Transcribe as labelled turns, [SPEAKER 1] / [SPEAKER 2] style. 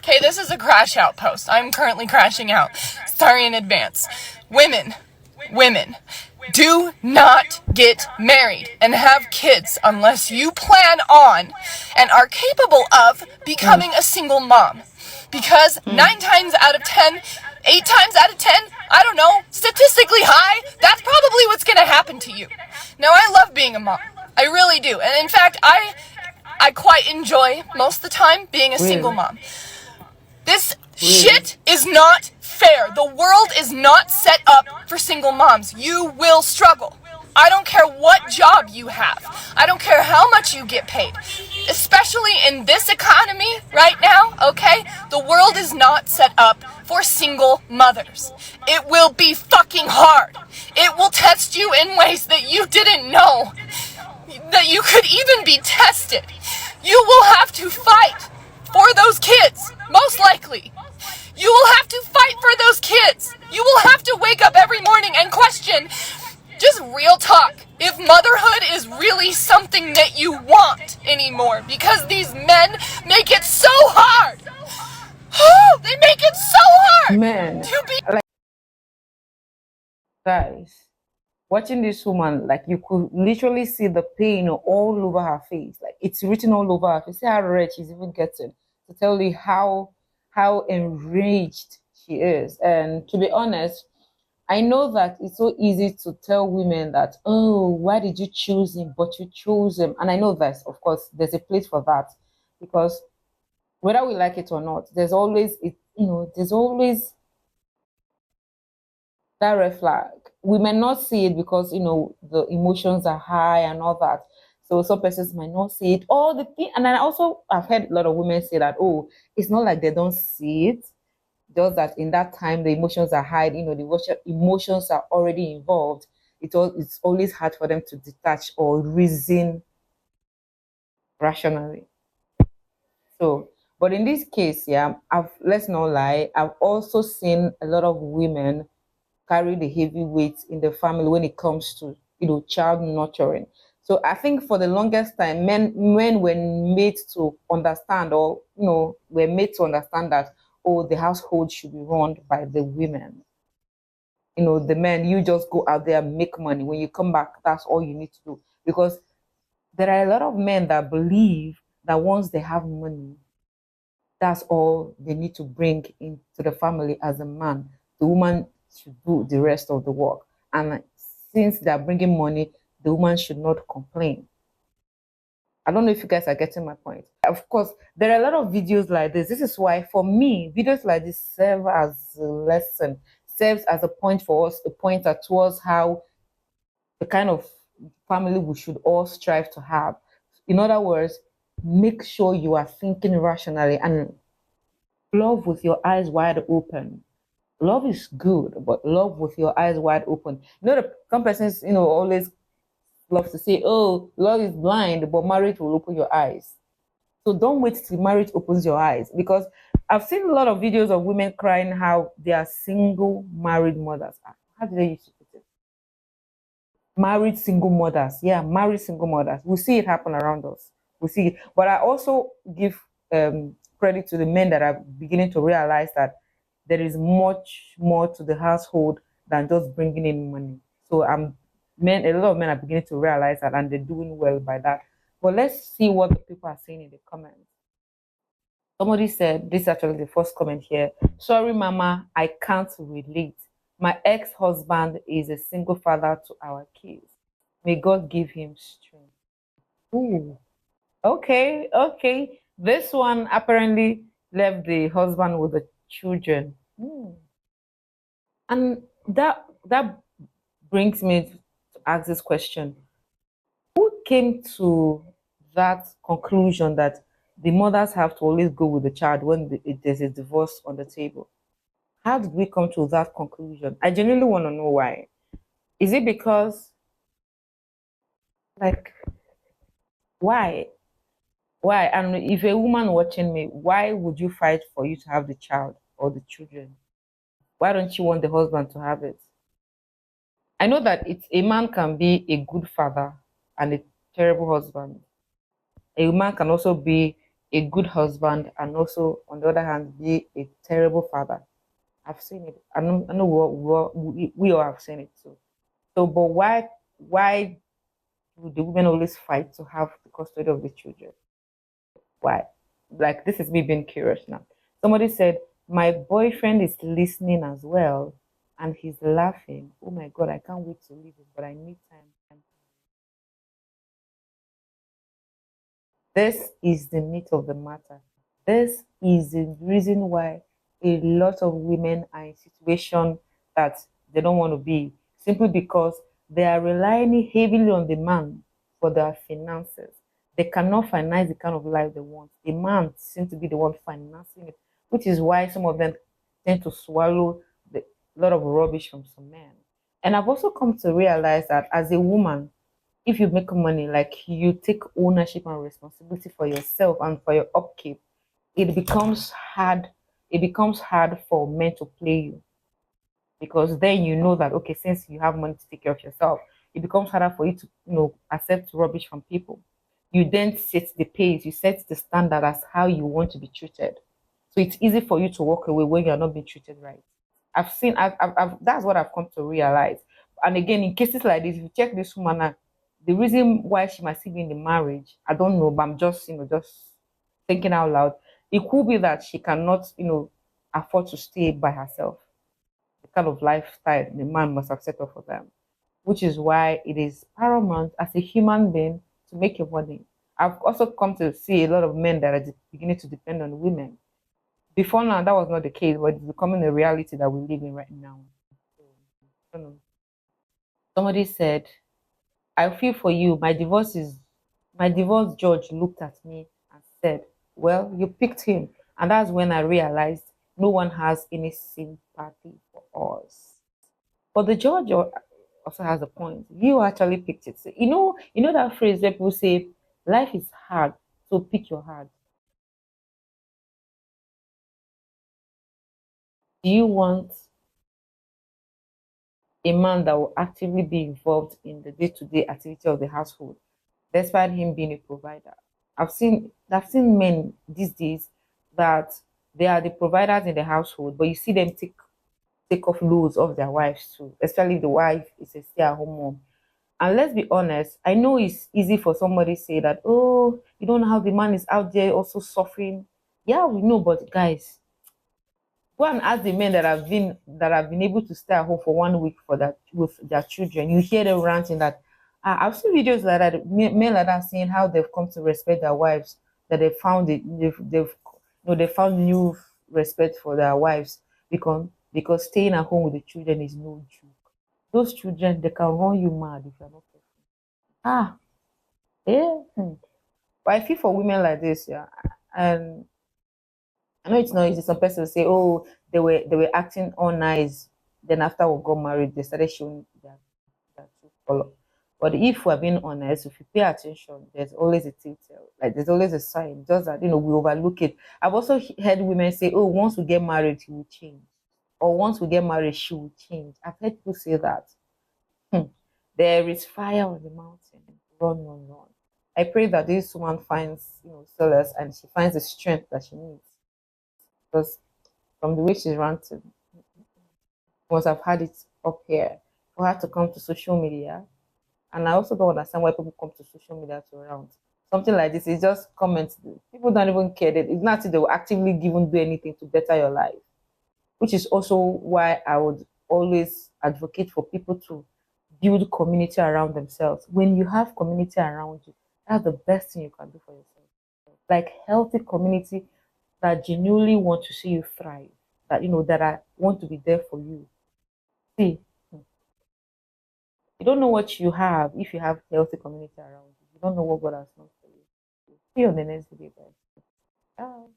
[SPEAKER 1] Okay, this is a crash out post. I'm currently crashing out. Sorry in advance. Women, do not get married and have kids unless you plan on and are capable of becoming a single mom. Because 9 times out of 10, 8 times out of 10, I don't know, statistically high, that's probably what's gonna happen to you. Now, I love being a mom. I really do. And in fact, I quite enjoy most of the time being a single mom. This shit is not fair. The world is not set up for single moms. You will struggle. I don't care what job you have. I don't care how much you get paid. Especially in this economy right now, okay? The world is not set up for single mothers. It will be fucking hard. It will test you in ways that you didn't know that you could even be tested. You will have to fight for those kids, most likely. You will have to fight for those kids. You will have to wake up every morning and question, just real talk, if motherhood is really something that you want anymore, because these men make it so hard. They make it so hard to be.
[SPEAKER 2] Like, guys, watching this woman, like, you could literally see the pain all over her face. Like, it's written all over her face. See how red she's even getting, to tell you how enraged she is. And to be honest, I know that it's so easy to tell women that, oh, why did you choose him? But you chose him. And I know that, of course, there's a place for that, because whether we like it or not, there's always that red flag. We may not see it because the emotions are high and all that. So some persons might not see it. All the thing, and I've heard a lot of women say that, oh, it's not like they don't see it, just that in that time the emotions are high. The emotions are already involved. It's always hard for them to detach or reason rationally. So, but in this case, yeah, let's not lie, I've also seen a lot of women carry the heavy weight in the family when it comes to child nurturing. So I think for the longest time, men were made to understand, or were made to understand that, oh, the household should be run by the women. The men, you just go out there, make money. When you come back, that's all you need to do. Because there are a lot of men that believe that once they have money, that's all they need to bring into the family as a man. The woman should do the rest of the work. And since they're bringing money, the woman should not complain. I don't know if you guys are getting my point. Of course, there are a lot of videos like this. This is why, for me, videos like this serve as a lesson, serves as a point for us, a pointer towards how the kind of family we should all strive to have. In other words, make sure you are thinking rationally and love with your eyes wide open. Love is good, but love with your eyes wide open. Some persons, always love to say, oh, love is blind, but marriage will open your eyes. So don't wait till marriage opens your eyes, because I've seen a lot of videos of women crying how they are single married mothers. How do they use to put it? Married single mothers. Yeah, married single mothers. We see it happen around us. We see it. But I also give credit to the men that are beginning to realize that there is much more to the household than just bringing in money. So a lot of men are beginning to realize that, and they're doing well by that. But let's see what the people are saying in the comments. Somebody said, this is actually the first comment here. Sorry, Mama, I can't relate. My ex-husband is a single father to our kids. May God give him strength. Ooh. Okay. This one apparently left the husband with the children. And that brings me to ask this question. Who came to that conclusion that the mothers have to always go with the child when there's a divorce on the table? How did we come to that conclusion? I genuinely want to know why. Is it because, like, why? Why? And if a woman watching me, why would you fight for you to have the child or the children? Why don't you want the husband to have it? I know that a man can be a good father and a terrible husband. A man can also be a good husband and also, on the other hand, be a terrible father. I've seen it. I know we all have seen it too. So, but why do the women always fight to have the custody of the children? Why? Like, this is me being curious now. Somebody said, my boyfriend is listening as well and he's laughing. Oh my God, I can't wait to leave him, but I need time. This is the meat of the matter. This is the reason why a lot of women are in situation that they don't want to be, simply because they are relying heavily on the man for their finances. They cannot finance the kind of life they want. The man seems to be the one financing it, which is why some of them tend to swallow a lot of rubbish from some men. And I've also come to realize that as a woman, if you make money, like, you take ownership and responsibility for yourself and for your upkeep, it becomes hard. It becomes hard for men to play you, because then you know that, okay, since you have money to take care of yourself, it becomes harder for you to, accept rubbish from people. You then set the pace, you set the standard as how you want to be treated. So it's easy for you to walk away when you're not being treated right. That's what I've come to realize. And again, in cases like this, if you check this woman out, the reason why she might still be in the marriage, I don't know, but I'm just, just thinking out loud. It could be that she cannot, afford to stay by herself, the kind of lifestyle the man must have set up for them, which is why it is paramount as a human being to make your money. I've also come to see a lot of men that are beginning to depend on women. Before now, that was not the case, but it's becoming a reality that we live in right now. So, I don't know. Somebody said, I feel for you. My divorce judge looked at me and said, well, you picked him. And that's when I realized no one has any sympathy for us. But the judge also has a point. You actually picked it. So, you know that phrase where people say, life is hard, so pick your heart. Do you want a man that will actively be involved in the day-to-day activity of the household, despite him being a provider? I've seen men these days that they are the providers in the household, but you see them take off loads of their wives too, especially if the wife is a stay-at-home mom. And let's be honest, I know it's easy for somebody to say that, oh, you don't know how the man is out there also suffering. Yeah, we know, but guys, go and ask the men that have been able to stay at home for 1 week for that with their children. You hear them ranting that, I've seen videos like that, men like that, saying how they've come to respect their wives, that they found it, they found new respect for their wives, because staying at home with the children is no joke. Those children, they can run you mad if you're not careful. Ah, yeah. But I feel for women like this, yeah. And I know it's not easy. Some person say, "Oh, they were acting all nice." Then after we got married, they started showing their true color. But if we're being honest, if you pay attention, there's always a telltale. Like, there's always a sign. Just that, we overlook it. I've also heard women say, "Oh, once we get married, he will change," or "Once we get married, she will change." I've heard people say that. Hmm. There is fire on the mountain. Run, run, run. I pray that this woman finds, solace, and she finds the strength that she needs. Because from the way she's ranting, must have had it up here for her to come to social media. And I also don't understand why people come to social media to rant. Something like this is just comments. People don't even care that it's not that they will actively even do anything to better your life. Which is also why I would always advocate for people to build community around themselves. When you have community around you, that's the best thing you can do for yourself. Like, healthy community that genuinely want to see you thrive, that that I want to be there for you. See, you don't know what you have if you have healthy community around you. You don't know what God has done for you. See you on the next video, guys. Bye.